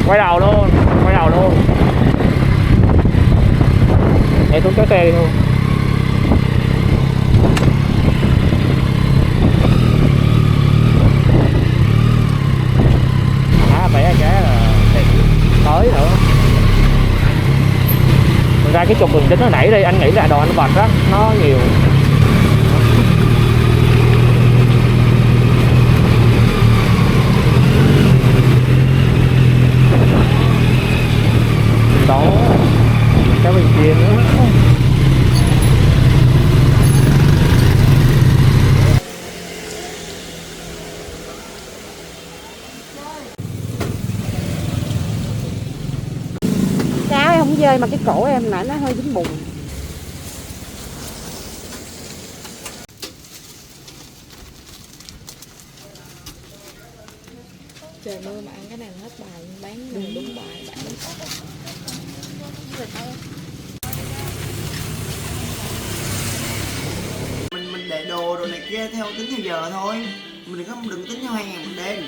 Quay đầu luôn, quay đầu luôn. Để xuống kéo xe đi thôi. Bẻ cái là tới nữa. Thực ra cái trục đường chính nó nãy đây anh nghĩ là đồ anh vạch á nó nhiều. Đó cái bên kia nữa. Áo không dơi mà cái cổ em nãy nó hơi dính bùn. Trời mưa mà ăn cái này là hết bài, bán đúng, đúng bài bạn. Mình để đồ rồi này kia theo tính theo giờ thôi, mình đừng tính theo 2.000 một đêm.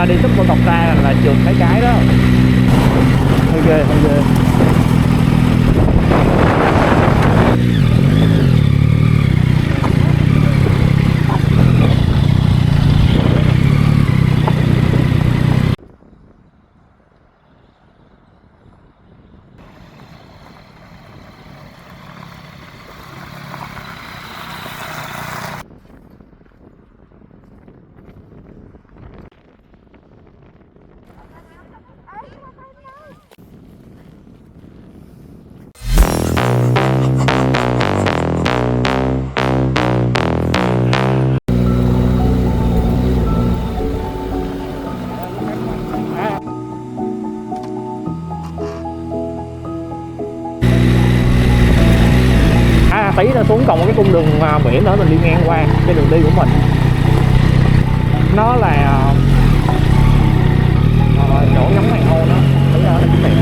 đi súp một cọc ra là trượt mấy cái đó. Hơi ghê, hơi ghê. Tí nó xuống còn một cái cung đường biển nữa mình đi ngang qua cái đường đi của mình. Nó là chỗ ngắm hoàng hôn đó, thấy đó là cái đẹp.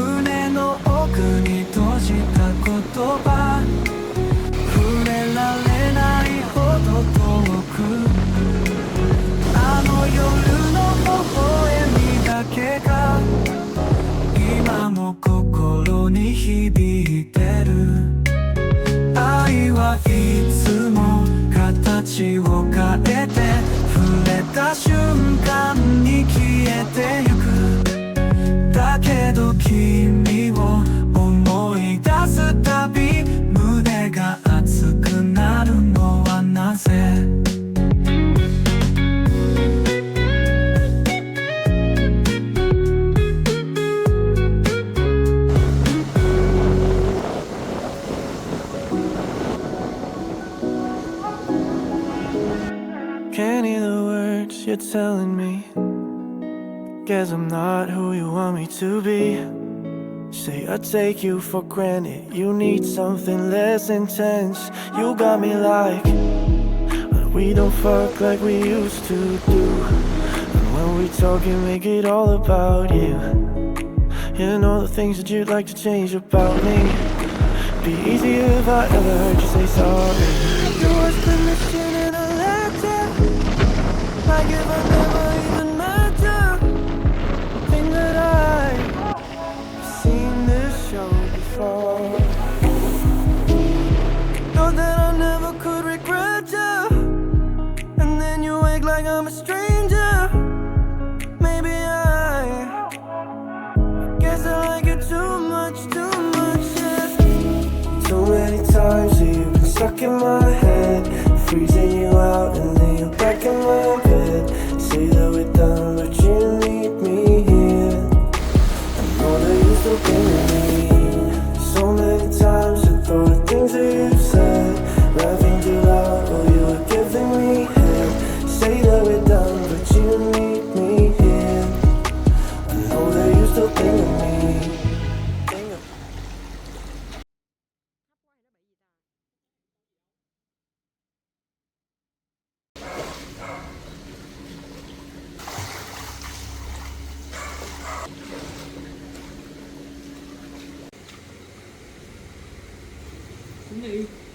胸の奥に閉じた言葉触れられないほど遠くあの夜の微笑みだけが今も心に響いてる愛はいつも形を変えて触れた瞬間に消えてゆくだけど君を思い出すたび胸が熱くなるのはなぜCan't hear the words you're telling me Guess I'm not who you want me to be Say I take you for granted You need something less intense You got me like We don't fuck like we used to do And when we talk you make it all about you You know the things that you'd like to change about me Be easier if I ever heard you say sorry You was the mission in a letter Like if I never even met you Think that I've seen this show before Thought that I never could regret you And then you act like I'm a stranger Maybe I guess I like it too much, yeah Too many times that you've been stuck in my head Freezing you out and then you're back in my bed Say that we're done but you need me here I know that you still think of me So many times I thought the things that you said Laughing too loud while you were giving me head Say that we're done but you need me here I know that you still think of me Cũng đi